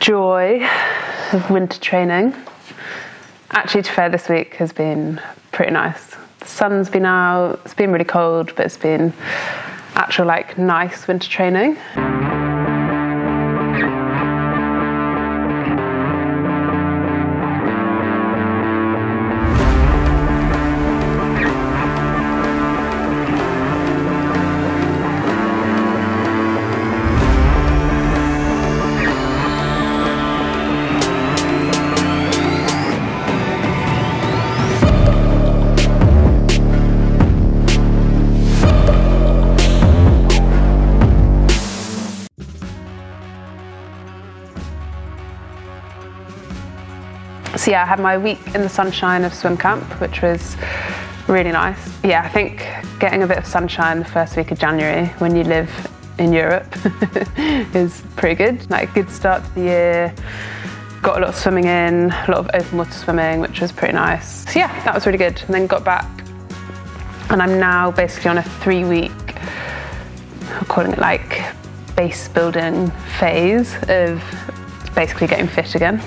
joy of winter training. Actually, to be fair, this week has been pretty nice. The sun's been out, it's been really cold, but it's been actual nice winter training. So yeah, I had my week in the sunshine of swim camp, which was really nice. Yeah, I think getting a bit of sunshine the first week of January when you live in Europe is pretty good. Good start to the year. Got a lot of swimming in, a lot of open water swimming, which was pretty nice. So yeah, that was really good. And then got back and I'm now basically on a 3-week, I'm calling it base building phase of basically getting fit again.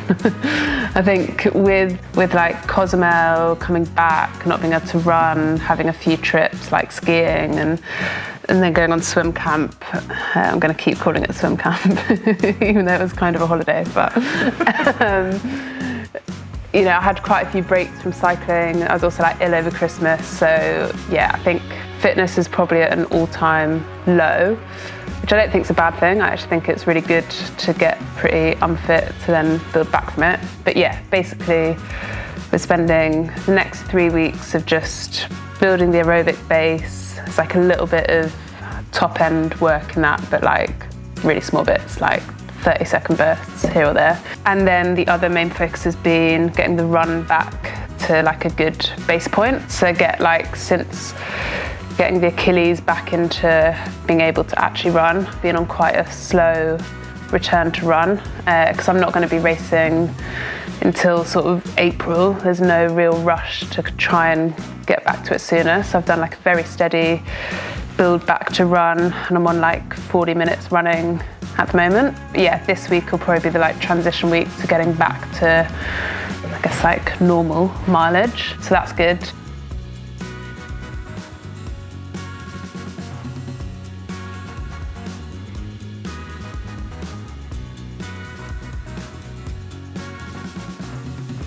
I think with Cozumel coming back, not being able to run, having a few trips like skiing and then going on swim camp. I'm going to keep calling it swim camp, even though it was kind of a holiday. But you know, I had quite a few breaks from cycling. I was also ill over Christmas, so yeah, I think fitness is probably at an all-time low, which I don't think is a bad thing. I actually think it's really good to get pretty unfit to then build back from it. But yeah, basically we're spending the next 3 weeks of just building the aerobic base. It's a little bit of top end work in that, but really small bits, 30-second bursts here or there. And then the other main focus has been getting the run back to a good base point. So since getting the Achilles back into being able to actually run, being on quite a slow return to run, because I'm not going to be racing until sort of April. There's no real rush to try and get back to it sooner. So I've done a very steady build back to run, and I'm on 40 minutes running at the moment. But yeah, this week will probably be the transition week to getting back to, I guess, normal mileage. So that's good.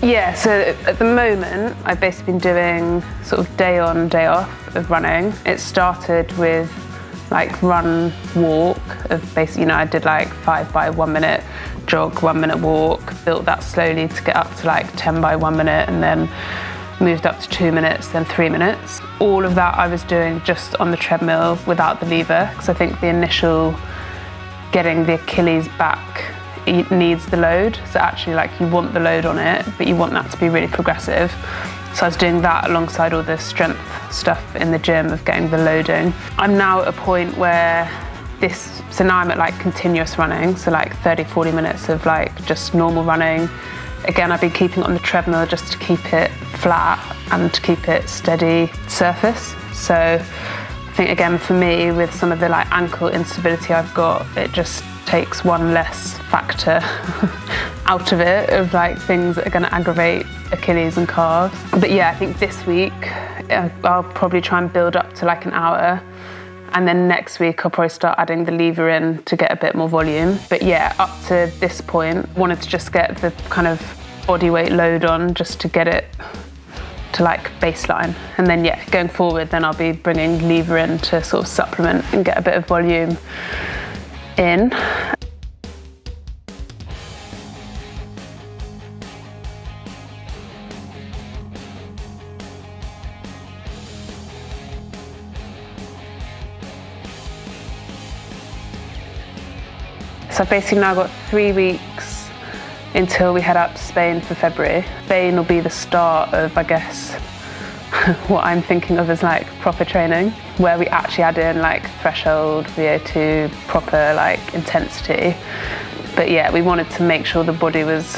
Yeah, so at the moment, I've basically been doing sort of day on, day off of running. It started with run, walk of basically, I did 5 by 1 minute jog, 1 minute walk, built that slowly to get up to 10 by 1 minute, and then moved up to 2 minutes, then 3 minutes. All of that I was doing just on the treadmill without the lever, because I think the initial getting the Achilles back, it needs the load. So actually you want the load on it, but you want that to be really progressive. So I was doing that alongside all the strength stuff in the gym of getting the loading. I'm now at a point where so now I'm at continuous running, so 30-40 minutes of just normal running. Again, I've been keeping it on the treadmill just to keep it flat and to keep it steady surface. So I think again for me, with some of the ankle instability I've got, it just takes one less factor out of it of things that are going to aggravate Achilles and calves. But yeah, I think this week I'll probably try and build up to an hour, and then next week I'll probably start adding the lever in to get a bit more volume. But yeah, up to this point, wanted to just get the kind of body weight load on just to get it to baseline. And then yeah, going forward, then I'll be bringing lever in to sort of supplement and get a bit of volume in. So I've basically now got 3 weeks until we head out to Spain for February. Spain will be the start of, I guess, what I'm thinking of as proper training, where we actually add in threshold, VO2, proper intensity. But yeah, we wanted to make sure the body was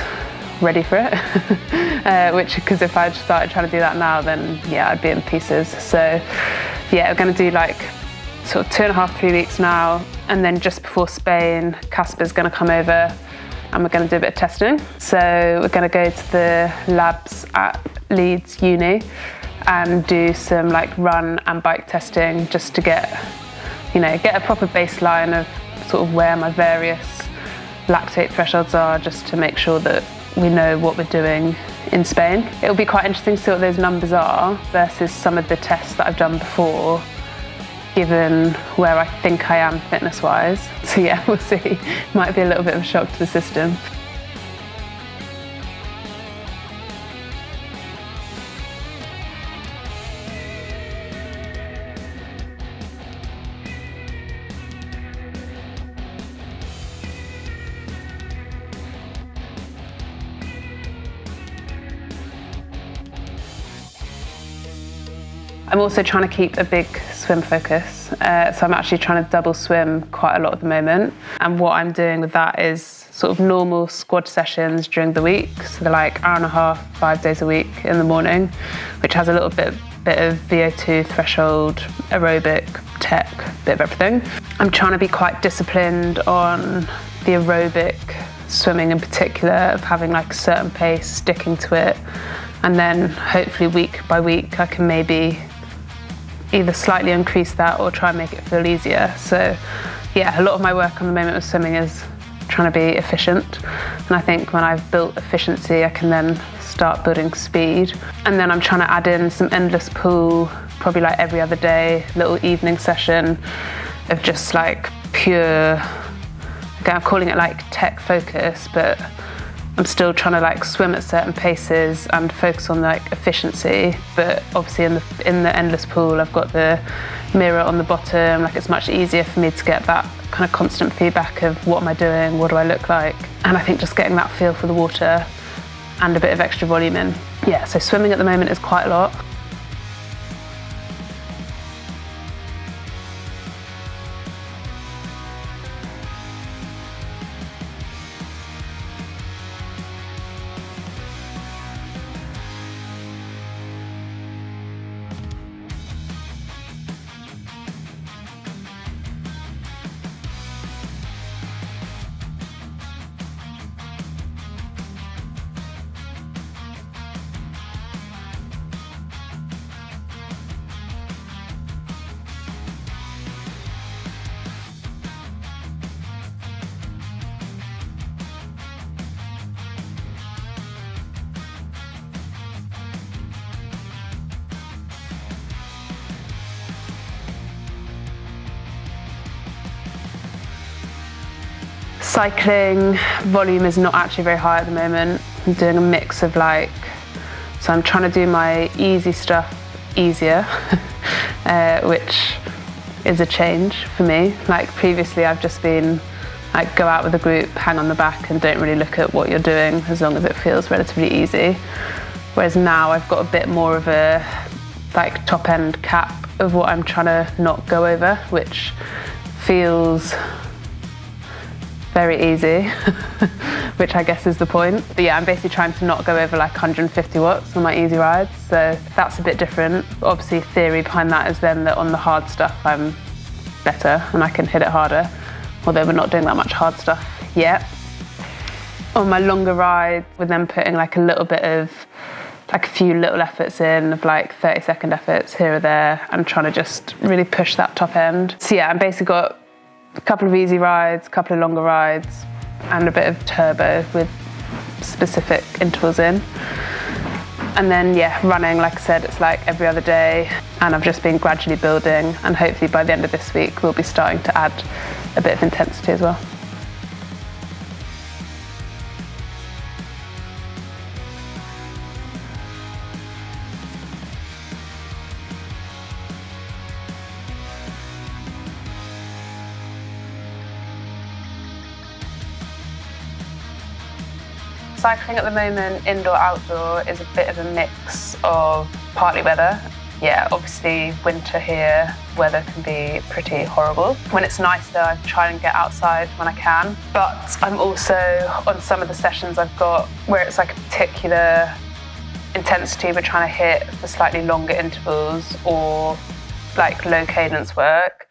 ready for it, because if I started trying to do that now, then yeah, I'd be in pieces. So yeah, we're going to do sort of 2.5-3 weeks now, and then just before Spain, Casper's going to come over and we're going to do a bit of testing. So we're going to go to the labs at Leeds Uni and do some like run and bike testing just to get a proper baseline of sort of where my various lactate thresholds are, just to make sure that we know what we're doing in Spain. It'll be quite interesting to see what those numbers are versus some of the tests that I've done before, given where I think I am fitness-wise. So yeah, we'll see. Might be a little bit of a shock to the system. I'm also trying to keep a big swim focus, so I'm actually trying to double swim quite a lot at the moment, and what I'm doing with that is sort of normal squad sessions during the week, so they're like hour and a half, 5 days a week in the morning, which has a little bit of VO2 threshold, aerobic, tech, bit of everything. I'm trying to be quite disciplined on the aerobic swimming in particular, of having like a certain pace, sticking to it, and then hopefully week by week I can maybe either slightly increase that or try and make it feel easier. So yeah, a lot of my work on the moment with swimming is trying to be efficient, and I think when I've built efficiency I can then start building speed. And then I'm trying to add in some endless pool, probably like every other day, little evening session of just like pure, again I'm calling it like tech focus, but I'm still trying to like swim at certain paces and focus on like efficiency. But obviously in the endless pool I've got the mirror on the bottom, like it's much easier for me to get that kind of constant feedback of what am I doing, what do I look like, and I think just getting that feel for the water and a bit of extra volume in. Yeah, so swimming at the moment is quite a lot. Cycling volume is not actually very high at the moment. I'm doing a mix of like, so I'm trying to do my easy stuff easier, which is a change for me. Like previously I've just been like go out with a group, hang on the back and don't really look at what you're doing as long as it feels relatively easy. Whereas now I've got a bit more of a like top end cap of what I'm trying to not go over, which feels very easy, which I guess is the point. But yeah, I'm basically trying to not go over like 150 watts on my easy rides, so that's a bit different. Obviously theory behind that is then that on the hard stuff I'm better and I can hit it harder, although we're not doing that much hard stuff yet. On my longer rides, we're then putting like a little bit of, like a few little efforts in of like 30-second efforts here or there and trying to just really push that top end. So yeah, I've basically got a couple of easy rides, a couple of longer rides, and a bit of turbo with specific intervals in. And then yeah, running, like I said, it's like every other day, and I've just been gradually building, and hopefully by the end of this week we'll be starting to add a bit of intensity as well. Cycling at the moment, indoor-outdoor, is a bit of a mix of partly weather. Yeah, obviously winter here, weather can be pretty horrible. When it's nice though, I try and get outside when I can. But I'm also, on some of the sessions I've got, where it's like a particular intensity we're trying to hit for slightly longer intervals or like low cadence work,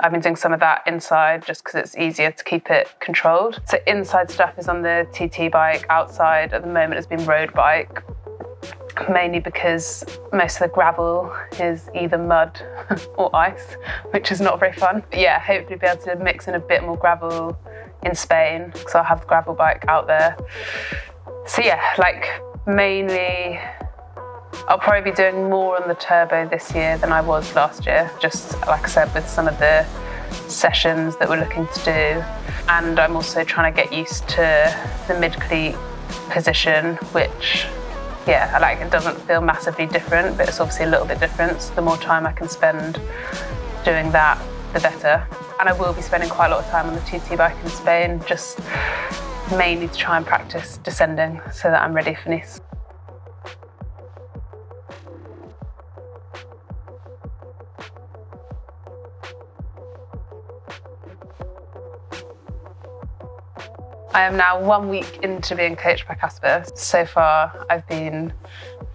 I've been doing some of that inside just because it's easier to keep it controlled. So inside stuff is on the TT bike. Outside at the moment has been road bike, mainly because most of the gravel is either mud or ice, which is not very fun. But yeah, hopefully be able to mix in a bit more gravel in Spain because I'll have the gravel bike out there. So yeah, like mainly I'll probably be doing more on the turbo this year than I was last year, just like I said, with some of the sessions that we're looking to do. And I'm also trying to get used to the mid-cleat position, which, yeah, like it doesn't feel massively different, but it's obviously a little bit different. So the more time I can spend doing that, the better. And I will be spending quite a lot of time on the TT bike in Spain, just mainly to try and practice descending so that I'm ready for Nice. I am now 1 week into being coached by Casper. So far, I've been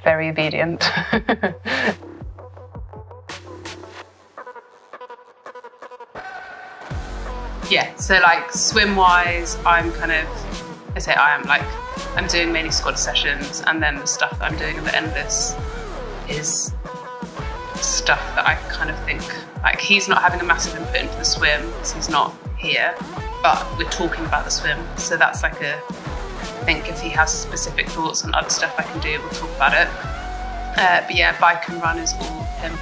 very obedient. Yeah, so like swim-wise, I'm doing mainly squad sessions, and then the stuff that I'm doing in the endless is stuff that I kind of think, like he's not having a massive input into the swim because he's not here, but we're talking about the swim. So that's like I think if he has specific thoughts on other stuff I can do, we'll talk about it. But yeah, bike and run is all him.